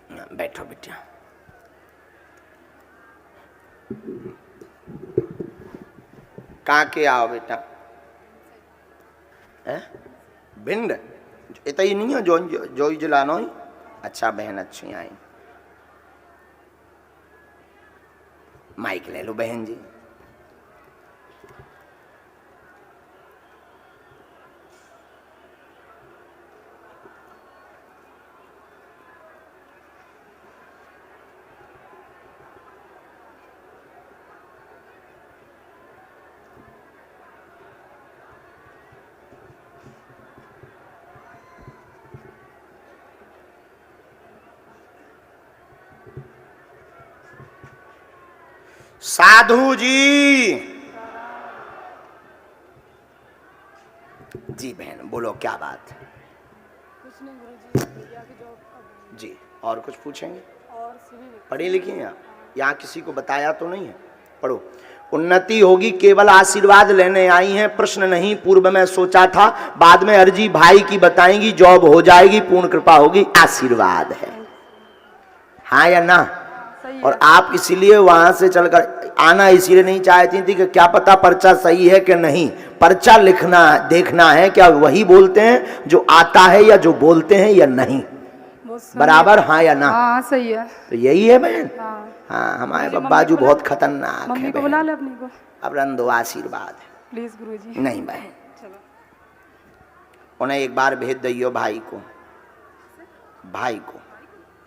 बैठो बेटिया। कहाँ के आओ बेटा? भिंड इतना ही नहीं हो जो ही जलानो ही। अच्छा बहन अच्छी आई। माइक ले लो बहन जी। साधु जी बहन बोलो क्या बात है? कुछ नहीं गुरुजी, जी और कुछ पूछेंगे? और पढ़ी लिखी हैं आप? यहाँ किसी को बताया तो नहीं है? पढ़ो। उन्नति होगी केवल आशीर्वाद लेने आई हैं, प्रश्न नहीं पूर्व में सोचा था, बाद में अर्जी भाई की बताएंगी, जॉब हो जाएगी, पूर्ण कृपा होगी, आशीर्वाद है। हाँ या ना? और आप इसीलिए वहां से चलकर आना इसीलिए नहीं चाहती थी कि क्या पता पर्चा सही है कि नहीं। पर्चा लिखना देखना है क्या वही बोलते हैं जो आता है या जो बोलते हैं या नहीं। बराबर हाँ या ना? हाँ सही है। तो यही है बहन। हाँ हमारे बब्बाजू बहुत खतरनाक मम्मी है। को बुला ले अपनी को। अब रन दो आशीर्वाद प्लीज गुरुजी। नहीं बहन, चलो उन्हें एक बार भेज दियो भाई को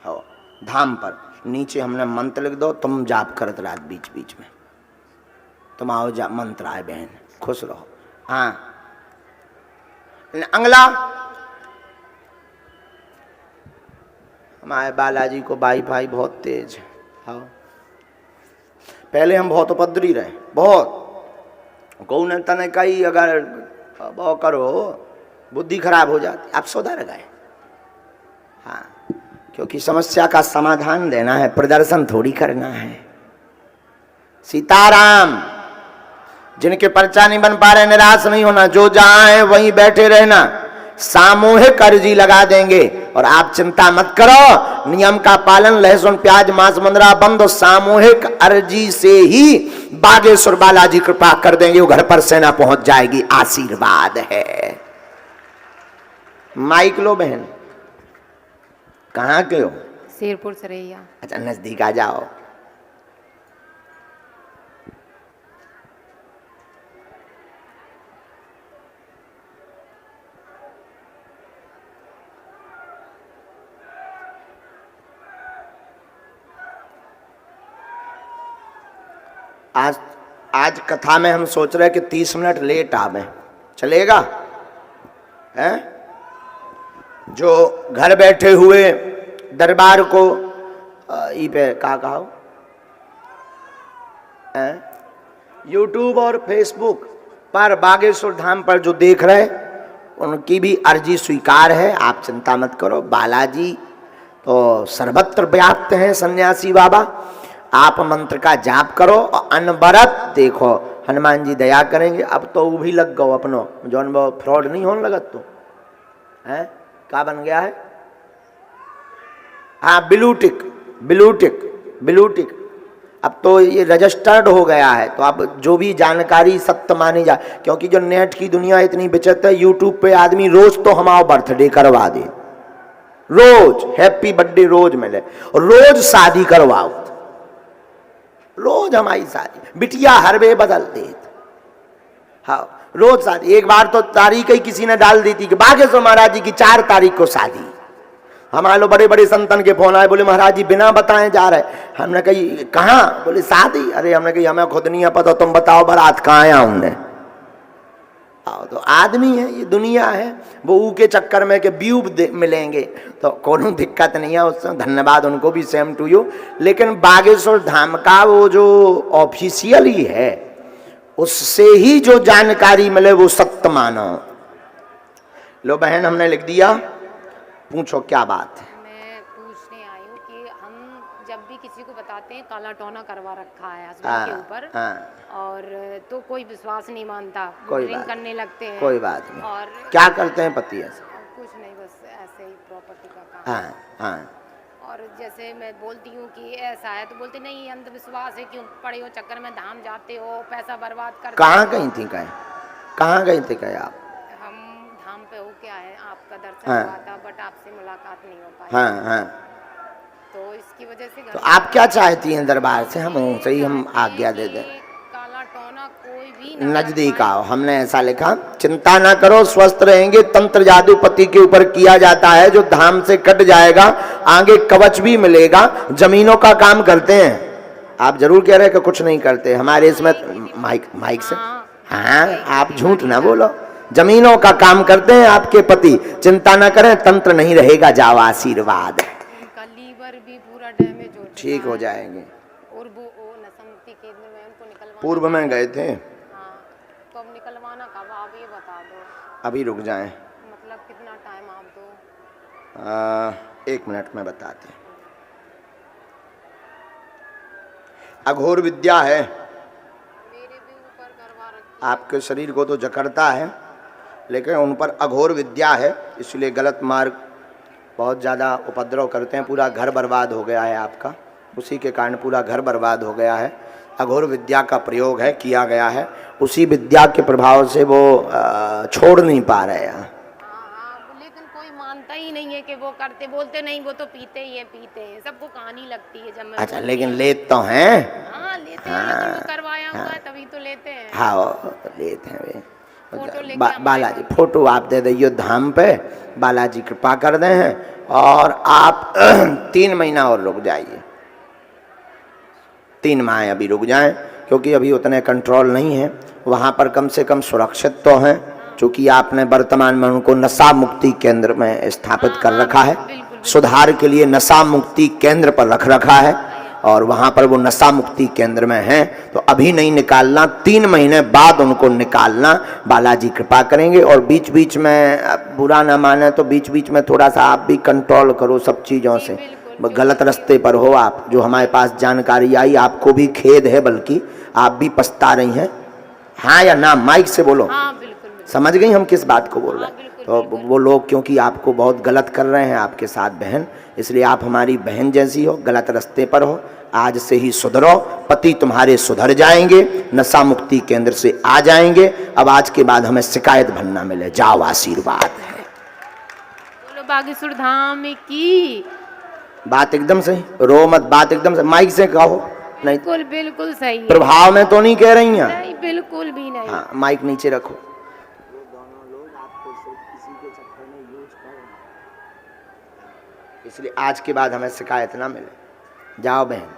हो धाम पर। नीचे हमने मंत्र लिख दो, तुम जाप करत रात बीच बीच में। तुम आओ जा मंत्र आए बहन, खुश रहो। हाँ अंगला हमारे बालाजी को वाईफाई बहुत तेज है। हाँ पहले हम बहुत उपद्रवी रहे, बहुत कौन तने कई अगर वो करो बुद्धि खराब हो जाती, अब सुधर गए। हाँ क्योंकि समस्या का समाधान देना है, प्रदर्शन थोड़ी करना है। सीताराम। जिनके पर्चा नहीं बन पा रहे निराश नहीं होना, जो जहां है वहीं बैठे रहना। सामूहिक अर्जी लगा देंगे और आप चिंता मत करो, नियम का पालन, लहसुन प्याज मांस मंदरा बंद। सामूहिक अर्जी से ही बागेश्वर बालाजी कृपा कर देंगे, वो घर पर सेना पहुंच जाएगी, आशीर्वाद है। माइक लो बहन। कहाँ के हो? शेरपुर सरैया। अच्छा नजदीक आ जाओ। आज कथा में हम सोच रहे कि 30 मिनट लेट आवे, चलेगा? हैं? जो घर बैठे हुए दरबार को ई पे कहा यूट्यूब और फेसबुक पर बागेश्वर धाम पर जो देख रहे उनकी भी अर्जी स्वीकार है, आप चिंता मत करो। बालाजी तो सर्वत्र व्याप्त हैं सन्यासी बाबा। आप मंत्र का जाप करो और अनवरत देखो हनुमान जी दया करेंगे। अब तो वो भी लग गो अपनो जौन वो फ्रॉड नहीं होने लगत तो है क्या बन गया है? हाँ ब्लूटिक अब तो ये रजिस्टर्ड हो गया है। तो अब जो भी जानकारी सत्य मानी जाए, क्योंकि जो नेट की दुनिया इतनी विचित्र है, यूट्यूब पे आदमी रोज तो हमारा बर्थडे करवा दे, रोज हैप्पी बर्थडे रोज मिले, रोज शादी करवाओ, रोज हमारी शादी बिटिया हर वे बदल दे। हाँ रोज शादी। एक बार तो तारीख ही किसी ने डाल दी थी कि बागेश्वर महाराज जी की 4 तारीख को शादी। हमारे लोग बड़े बड़े संतन के फोन आए, बोले महाराज जी बिना बताए जा रहे। हमने कही कहाँ? बोले शादी। अरे हमने कही हमें खुद नहीं है पता, तुम बताओ बारात कहाँ आया हमने। तो आदमी है, ये दुनिया है, वो ऊ के चक्कर में के व्यू मिलेंगे तो कोनो दिक्कत नहीं है उससे। धन्यवाद उनको भी, सेम टू यू। लेकिन बागेश्वर धाम का वो जो ऑफिशियल ही है उससे ही जो जानकारी मिले वो सत्य मानो। लो बहन हमने लिख दिया, पूछो क्या बात है। मैं पूछने आई हूँ कि हम जब भी किसी को बताते हैं काला टोना करवा रखा है हस्बैंड के ऊपर, और तो कोई विश्वास नहीं मानता, ड्रिंक करने लगते हैं। कोई बात नहीं। और क्या करते हैं पति ऐसे? कुछ नहीं, बस ऐसे ही प्रॉपर्टी का काम। हाँ और जैसे मैं बोलती हूँ कि ऐसा है तो बोलते नहीं अंधविश्वास है, क्यों पड़े हो चक्कर में, धाम जाते हो, पैसा बर्बाद करते कहाँ हो। गई थी कहाँ गई थी आप? हम धाम पे हो के आए, आपका दर्शन हाँ। हुआ था बट आपसे मुलाकात नहीं हो पाई। हाँ हाँ। तो इसकी वजह से तो आप क्या चाहती हैं दरबार से? हम सही हम आज्ञा दे दें। काला टोना कोई भी ना नजदीक आओ। हमने ऐसा लिखा, चिंता ना करो, स्वस्थ रहेंगे। तंत्र जादू पति के ऊपर किया जाता है, जो धाम से कट जाएगा आगे कवच भी मिलेगा। जमीनों का काम करते हैं। आप जरूर कह रहे हैं कि कुछ नहीं करते। हमारे इसमें माइक से हाँ, आप झूठ ना बोलो। जमीनों का काम करते हैं आपके पति, चिंता ना करें, तंत्र नहीं रहेगा। जाओ, आशीर्वाद है। उनका लीवर भी पूरा डैमेज हो चुका ठीक हो है। जाएंगे। और वो नसमती केंद्र में उनको निकलवाना, पूर्व में गए थे। हाँ, तो अब निकलवाना कब, आप ये बता दो। अभी रुक जाएं। मतलब कितना टाइम आप दो? 1 मिनट में बताते हैं। अघोर विद्या है, मेरे भी ऊपर करवा रखी। आपके शरीर को तो जकड़ता है, लेकिन उन पर अघोर विद्या है, इसलिए गलत मार्ग बहुत ज़्यादा उपद्रव करते हैं। पूरा घर बर्बाद हो गया है आपका, उसी के कारण पूरा घर बर्बाद हो गया है। अघोर विद्या का प्रयोग है, किया गया है। उसी विद्या के प्रभाव से वो छोड़ नहीं पा रहे हैं। हाँ, लेकिन कोई मानता ही नहीं है कि वो करते, बोलते नहीं वो तो पीते ही है, पीते हैं। सबको कहानी लगती है जब मैं अच्छा, लेकिन लेते तो हैं। हाँ, लेते हैं, लेकिन वो करवाया हुआ है तभी तो लेते हैं। हाँ, लेते हैं वे। फोटो लेके बालाजी फोटो आप दे दियो धाम पे, बालाजी कृपा कर दे हैं। और आप 3 महीना और रुक जाइए, 3 माह अभी रुक जाएं, क्योंकि अभी उतने कंट्रोल नहीं है वहाँ पर। कम से कम सुरक्षित तो हैं, चूँकि आपने वर्तमान में उनको नशा मुक्ति केंद्र में स्थापित कर रखा है। सुधार के लिए नशा मुक्ति केंद्र पर रख रखा है, और वहाँ पर वो नशा मुक्ति केंद्र में हैं। तो अभी नहीं निकालना, 3 महीने बाद उनको निकालना। बालाजी कृपा करेंगे। और बीच बीच में, बुरा ना माने तो बीच बीच में थोड़ा सा आप भी कंट्रोल करो सब चीज़ों से। गलत रास्ते पर हो आप, जो हमारे पास जानकारी आई, आपको भी खेद है, बल्कि आप भी पछता रही हैं। हाँ या ना, माइक से बोलो। हाँ, बिल्कुल, बिल्कुल। समझ गई हम किस बात को बोल रहे हैं? बिल्कुल, तो बिल्कुल। वो लोग क्योंकि आपको बहुत गलत कर रहे हैं आपके साथ बहन, इसलिए आप हमारी बहन जैसी हो, गलत रास्ते पर हो। आज से ही सुधरो, पति तुम्हारे सुधर जाएंगे, नशा मुक्ति केंद्र से आ जाएंगे। अब आज के बाद हमें शिकायत भरना मिले। जाओ, आशीर्वाद है। बोलो बागेश्वर धाम की। बात एकदम सही, रो मत, बात एकदम से माइक से कहो। नहीं, बिल्कुल बिल्कुल सही है। प्रभाव में तो नहीं कह रही हैं। नहीं, बिल्कुल भी नहीं। हाँ, माइक नीचे रखो। इसलिए आज के बाद हमें शिकायत ना मिले। जाओ बहन।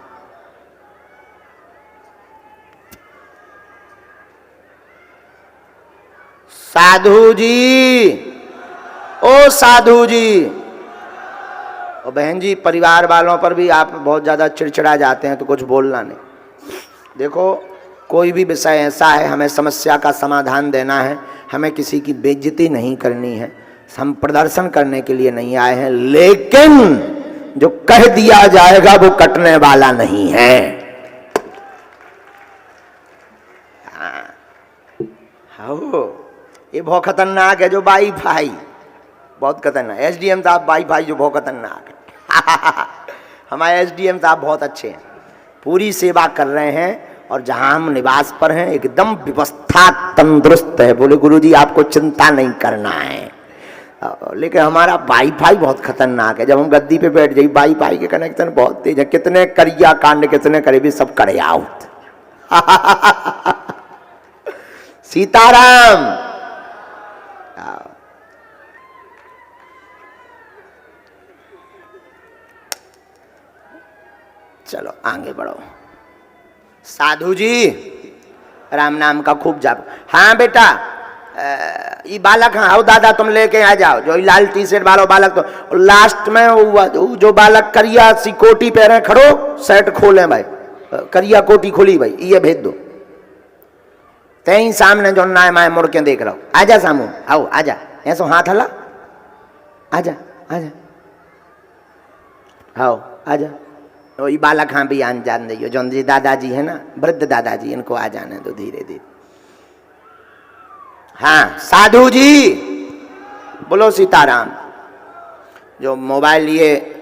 साधु जी, ओ साधु जी। और बहन जी, परिवार वालों पर भी आप बहुत ज़्यादा चिड़चिड़ा जाते हैं, तो कुछ बोलना नहीं। देखो, कोई भी विषय ऐसा है, हमें समस्या का समाधान देना है, हमें किसी की बेइज्जती नहीं करनी है, हम प्रदर्शन करने के लिए नहीं आए हैं। लेकिन जो कह दिया जाएगा वो कटने वाला नहीं है। हाँ, ये बहुत खतरनाक है जो बाई भाई, बहुत खतरनाक। एसडीएम साहब बाई भाई जो बहुत खतरनाक है। हमारे एसडीएम साहब बहुत अच्छे हैं, पूरी सेवा कर रहे हैं, और जहां हम निवास पर हैं एकदम व्यवस्था तंदुरुस्त है। बोले गुरुजी आपको चिंता नहीं करना है। लेकिन हमारा वाईफाई बहुत खतरनाक है। जब हम गद्दी पे बैठ जाइए, वाईफाई के कनेक्शन बहुत तेज है। कितने करिया कांड कितने करे भी सब करे आउट। सीताराम। चलो आगे बढ़ो। साधु जी, राम नाम का खूब जाप। हाँ बेटा, ये बालक, हाँ आओ दादा तुम लेके आ जाओ। जो लाल टी शर्ट वाला बालक, तो लास्ट में वो जो बालक करिया सी कोटी पहने खड़ो, शर्ट खोले भाई, करिया कोटी खोली भाई, ये भेज दो। तई सामने जो नाय माय मुड़ के देख रहा हूँ। आजा सामू, आओ आजा, ऐसो हाथ हला, आजा आजा, आओ आजा। तो ये बालक हाँ भी आन जान दियो, जो जी दादाजी है ना, वृद्ध दादाजी, इनको आ जाने दो धीरे धीरे। हाँ साधु जी, बोलो सीताराम। जो मोबाइल लिए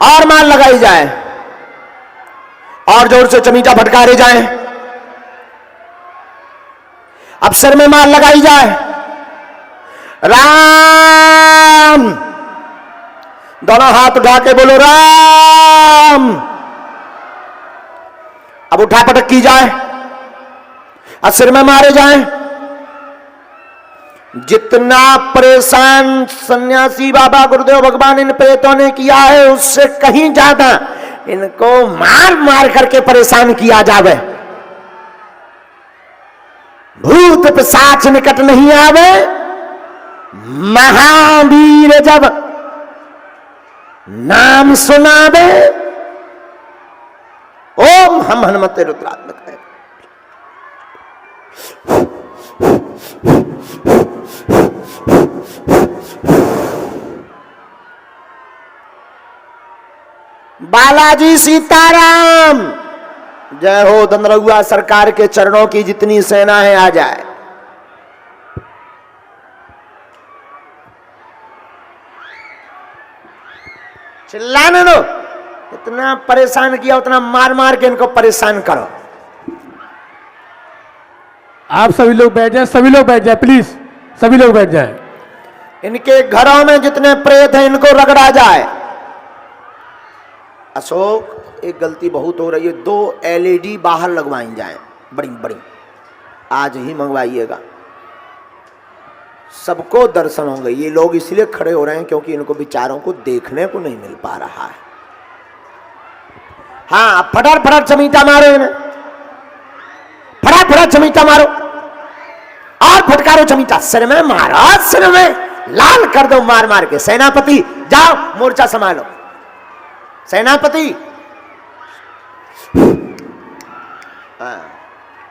और मार लगाई जाए, और जोर से चमीटा फटकारे जाए। अब सिर में मार लगाई जाए, राम, दोनों हाथ उठा के बोलो राम। अब उठा पटक की जाए, अब सिर में मारे जाए। जितना परेशान सन्यासी बाबा गुरुदेव भगवान इन प्रेतों ने किया है, उससे कहीं ज्यादा इनको मार मार करके परेशान किया जावे। भूत पिशाच निकट नहीं आवे, महावीर जब नाम सुनावे, ओम हम हनुमते रुद्रात्मक है। बालाजी सीताराम, जय हो। दंदरगुआ सरकार के चरणों की जितनी सेना है आ जाए। चिल्लाने दो, इतना परेशान किया उतना मार मार के इनको परेशान करो। आप सभी लोग बैठ जाए, सभी लोग बैठ जाए प्लीज, सभी लोग बैठ जाए। इनके घरों में जितने प्रेत हैं इनको रगड़ा जाए। अशोक, एक गलती बहुत हो रही है, 2 LED बाहर लगवाई जाए, बड़ी बड़ी, आज ही मंगवाइएगा, सबको दर्शन होंगे। ये लोग इसलिए खड़े हो रहे हैं क्योंकि इनको विचारों को देखने को नहीं मिल पा रहा है। हाँ, फटाफट फटाफट चमीटा मारो इन्हें, फटाफट फटाफट चमीटा मारो और फटकारो चमीटा, सिर में मारो, सिर में लाल कर दो मार मार के। सेनापति जाओ, मोर्चा संभालो। सेनापति,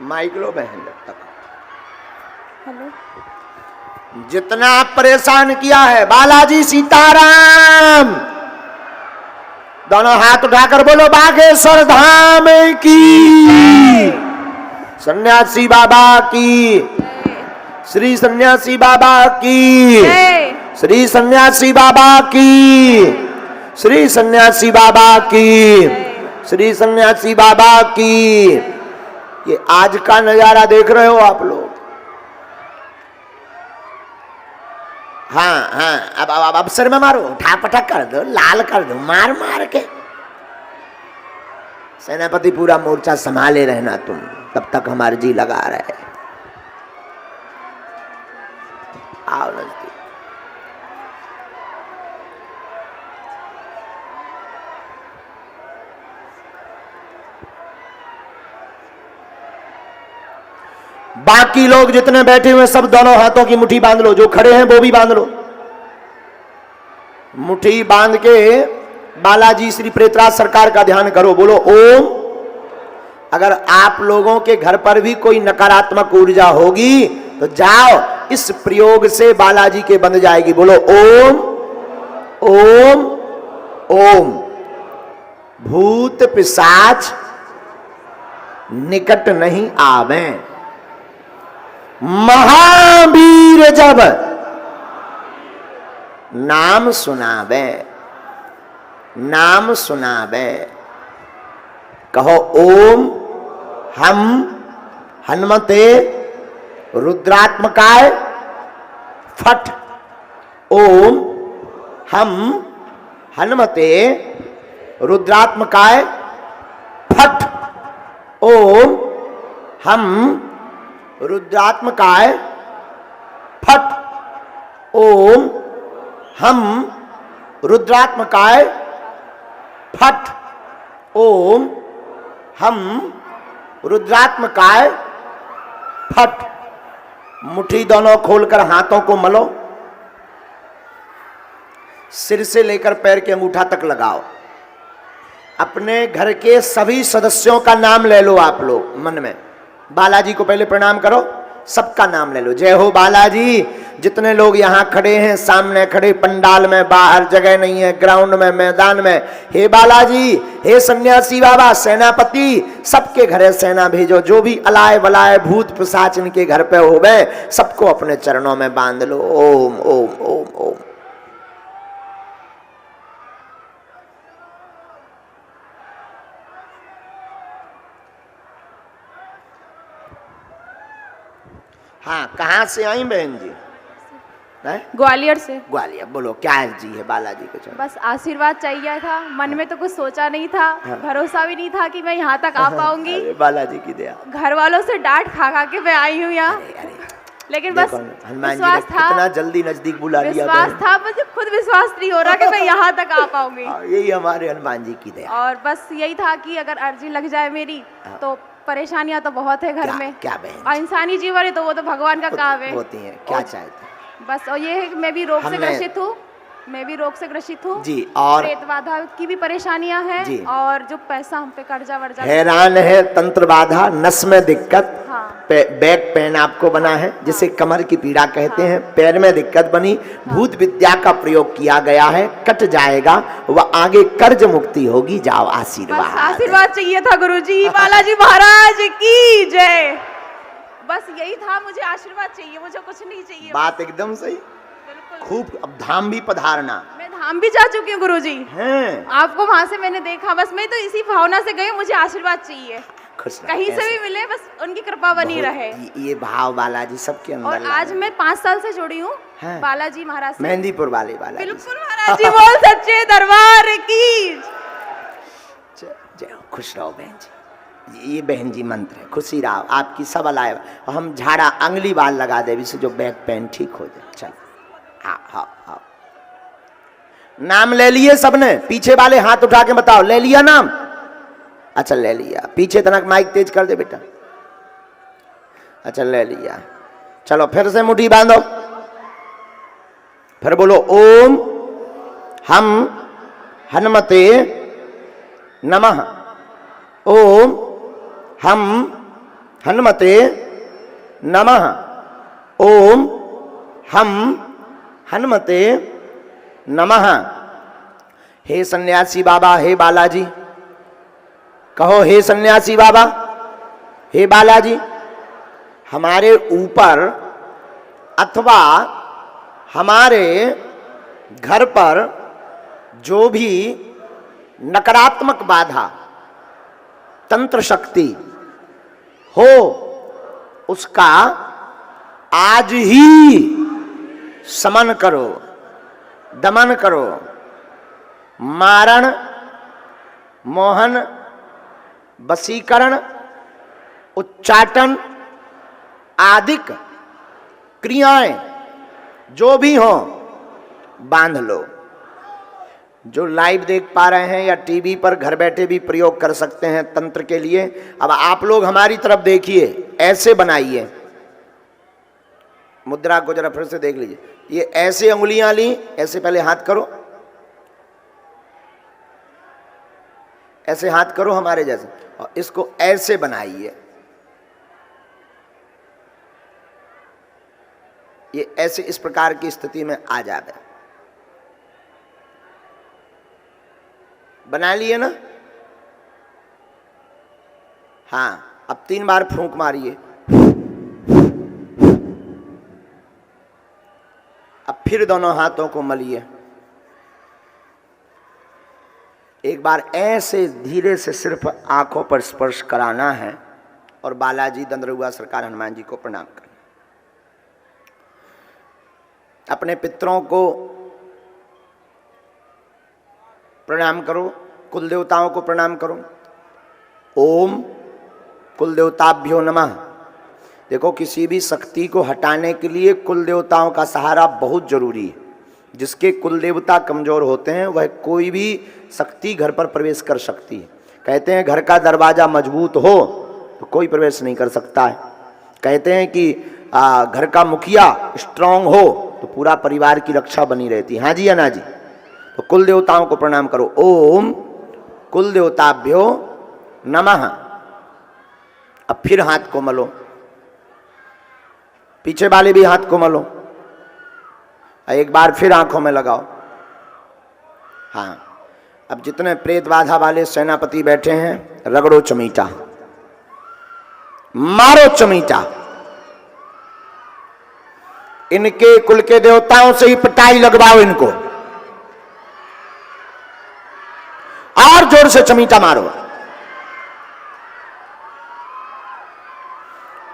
माइक लो बहन तक। हेलो, जितना परेशान किया है, बालाजी सीताराम, दोनों हाथ उठाकर बोलो बागेश्वर धाम की, सन्यासी बाबा की, श्री सन्यासी बाबा की, श्री सन्यासी बाबा की, श्री सन्यासी बाबा की, श्री सन्यासी बाबा की। ये आज का नजारा देख रहे हो आप लोग। हाँ हाँ, अब सिर में मारो, उठा पटक कर दो, लाल कर दो मार मार के। सेनापति पूरा मोर्चा संभाले रहना तुम, तब तक हमारे जी लगा रहे। आओ नजदीक। बाकी लोग जितने बैठे हुए सब दोनों हाथों की मुट्ठी बांध लो, जो खड़े हैं वो भी बांध लो। मुट्ठी बांध के बालाजी श्री प्रेतराज सरकार का ध्यान करो, बोलो ओम। अगर आप लोगों के घर पर भी कोई नकारात्मक ऊर्जा होगी तो जाओ, इस प्रयोग से बालाजी के बंध जाएगी। बोलो ओम ओम ओम। भूत पिशाच निकट नहीं आवे। महावीर जब नाम सुनावे, नाम सुनावे, कहो ओम हम हनुमते रुद्रात्मकाय फट। ओम हम हनुमते रुद्रात्मकाय फट। ओम हम रुद्रात्मकाय फट। ओम हम रुद्रात्मकाय फट। ओम हम रुद्रात्मकाय फट। मुट्ठी दोनों खोलकर हाथों को मलो, सिर से लेकर पैर के अंगूठा तक लगाओ। अपने घर के सभी सदस्यों का नाम ले लो आप लोग मन में। बालाजी को पहले प्रणाम करो, सबका नाम ले लो। जय हो बालाजी। जितने लोग यहाँ खड़े हैं, सामने खड़े, पंडाल में, बाहर जगह नहीं है, ग्राउंड में, मैदान में, हे बालाजी, हे सन्यासी बाबा, सेनापति, सबके घरे सेना भेजो। जो भी अलाय बलाय भूत पिशाच इनके घर पे हो गए, सबको अपने चरणों में बांध लो। ओम ओम ओम ओम। हाँ, कहाँ से आई बहन जी? ग्वालियर से। ग्वालियर। बोलो क्या अर्जी है बालाजी को? बस आशीर्वाद चाहिए था, मन में तो कुछ सोचा नहीं था, भरोसा भी नहीं था कि मैं यहाँ तक आ पाऊंगी। बालाजी की दया। घर वालों से डांट खा खा के मैं आई हूँ यहाँ, लेकिन बस हनुमान जी ने विश्वास था, कितना जल्दी नजदीक बुला लिया। विश्वास था, मुझे खुद विश्वास नहीं हो रहा कि मैं यहाँ तक आ पाऊंगी। यही हमारे हनुमान जी की दया। और बस यही था कि अगर अर्जी लग जाए मेरी तो परेशानियां तो बहुत है घर में। क्या बहन? और इंसानी जीवन है तो वो तो भगवान का काम है। होती है, क्या चाहते? बस और ये है कि मैं भी रोग से ग्रसित हूँ, मैं भी रोग से ग्रसित हूँ जी। और प्रेत बाधा की भी परेशानियां हैं, और जो पैसा हम पे कर्जा वर्जा हैरान है, तंत्र बाधा, नस में दिक्कत, हाँ। बैक पेन आपको बना है, जिसे कमर की पीड़ा कहते हैं, पैर में दिक्कत बनी, भूत विद्या का प्रयोग किया गया है, कट जाएगा, वह आगे कर्ज मुक्ति होगी। जाओ आशीर्वाद। आशीर्वाद चाहिए था गुरुजी, बालाजी महाराज की जय। बस यही था, मुझे आशीर्वाद चाहिए, मुझे कुछ नहीं चाहिए। बात एकदम सही। खूब। अब धाम भी पधारना। मैं धाम भी जा चुकी हूँ गुरुजी, आपको वहां से मैंने देखा। बस मैं तो इसी भावना से गई, मुझे आशीर्वाद चाहिए, कहीं से भी मिले, बस उनकी कृपा बनी रहे। ये भाव बालाजी सबके अंदर। और आज मैं 5 साल से जुड़ी हूँ बालाजी महाराज से। मेहंदीपुर वाले बालाजी। बिल्कुल महाराज जी, बोल सच्चे दरबार की जय। खुश रहो बहन जी। ये बहन जी मंत्र है, खुशी रहो, आपकी सब अलाय। हम झाड़ा अंगली बाल लगा दे, इससे जो बैक पेन ठीक हो जाए। चलो। हाँ हाँ हाँ, नाम ले लिए सबने? पीछे वाले हाथ उठा के बताओ, ले लिया नाम? अच्छा ले लिया। पीछे तनक माइक तेज कर दे बेटा। अच्छा ले लिया। चलो फिर से मुट्ठी बांधो, फिर बोलो ओम हम हनुमते नमः। ओम हम हनुमते नमः। ओम हम हनुमते नमः। हे सन्यासी बाबा, हे बालाजी, कहो हे सन्यासी बाबा, हे बालाजी, हमारे ऊपर अथवा हमारे घर पर जो भी नकारात्मक बाधा, तंत्र शक्ति हो, उसका आज ही समन करो, दमन करो, मारण, मोहन, वशीकरण, उच्चाटन आदिक क्रियाएं जो भी हो बांध लो। जो लाइव देख पा रहे हैं या टीवी पर घर बैठे भी प्रयोग कर सकते हैं तंत्र के लिए। अब आप लोग हमारी तरफ देखिए, ऐसे बनाइए मुद्रा को, जरा फिर से देख लीजिए। ये ऐसे उंगलियां ली, ऐसे पहले हाथ करो, ऐसे हाथ करो हमारे जैसे, और इसको ऐसे बनाइए। ये ऐसे इस प्रकार की स्थिति में आ जाए। बना लिए ना? हाँ, अब 3 बार फूंक मारिए। अब फिर दोनों हाथों को मलिए। एक बार ऐसे धीरे से सिर्फ आंखों पर स्पर्श कराना है और बालाजी दंद्रुआ सरकार हनुमान जी को प्रणाम करना। अपने पितरों को प्रणाम करो, कुल देवताओं को प्रणाम करो। ओम कुल देवताभ्यो नमः। देखो, किसी भी शक्ति को हटाने के लिए कुल देवताओं का सहारा बहुत जरूरी है। जिसके कुल देवता कमजोर होते हैं वह कोई भी शक्ति घर पर प्रवेश कर सकती है। कहते हैं घर का दरवाजा मजबूत हो तो कोई प्रवेश नहीं कर सकता है। कहते हैं कि घर का मुखिया स्ट्रांग हो तो पूरा परिवार की रक्षा बनी रहती है। हाँ जी या ना जी? तो कुल देवताओं को प्रणाम करो। ओम कुल देवताभ्यो नमः। अब फिर हाथ को मलो, पीछे वाले भी हाथ को मलो, एक बार फिर आंखों में लगाओ। हाँ, अब जितने प्रेत बाधा वाले सेनापति बैठे हैं, रगड़ो चमीटा, मारो चमीटा। इनके कुल के देवताओं से ही पिटाई लगवाओ इनको, और जोर से चमीटा मारो।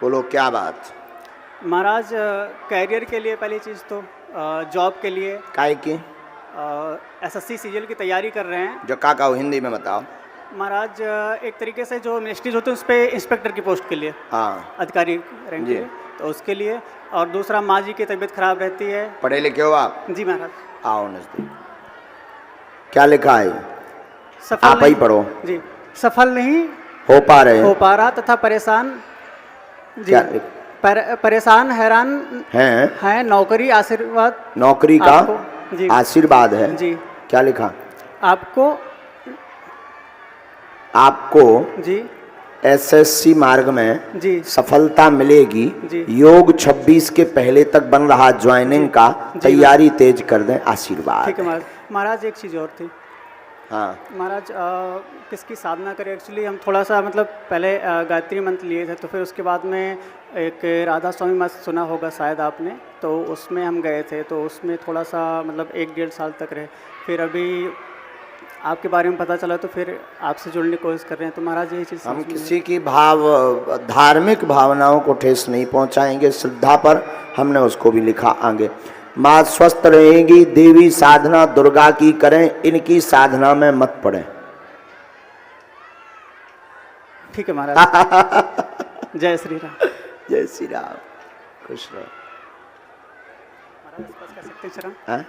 बोलो क्या बात। महाराज कैरियर के लिए पहली चीज़ तो जॉब के लिए काय की एसएससी सीजीएल की तैयारी कर रहे हैं। जो का हो हिंदी में बताओ। महाराज एक तरीके से जो मिनिस्ट्रीज होते हैं उस पर इंस्पेक्टर की पोस्ट के लिए, हाँ अधिकारी रैंक के लिए, तो उसके लिए। और दूसरा माँ जी की तबीयत खराब रहती है। पढ़े लिखे हो आप? जी महाराज। आओ नजदीक। क्या लिखा है? सफल आप ही पढ़ो। जी। सफल नहीं हो पा रहे हो पा रहा तथा परेशान जी क्या परेशान हैरान हैं? नौकरी आशीर्वाद नौकरी का आपको जी आशीर्वाद है जी। क्या लिखा? आपको जी एसएससी मार्ग में जी सफलता मिलेगी जी। योग 26 के पहले तक बन रहा ज्वाइनिंग का, तैयारी तेज कर दें, आशीर्वाद। ठीक है महाराज। महाराज एक चीज़ और थी। हाँ महाराज किसकी साधना करें? एक्चुअली हम थोड़ा सा मतलब पहले गायत्री मंत्र लिए थे, तो फिर उसके बाद में एक राधा स्वामी मत सुना होगा शायद आपने, तो उसमें हम गए थे, तो उसमें थोड़ा सा मतलब 1-1.5 साल तक रहे। फिर अभी आपके बारे में पता चला तो फिर आपसे जुड़ने की कोशिश कर रहे हैं। तो महाराज यही चीज़ हम किसी की धार्मिक भावनाओं को ठेस नहीं पहुंचाएंगे, श्रद्धा पर हमने उसको भी लिखा आगे। माँ स्वस्थ रहेगी, देवी साधना दुर्गा की करें, इनकी साधना में मत पड़े। ठीक है महाराज। जय श्री राम। जय श्री राम। खुश रहो। महाराज बस कर सकते हैं चरण? हाँ?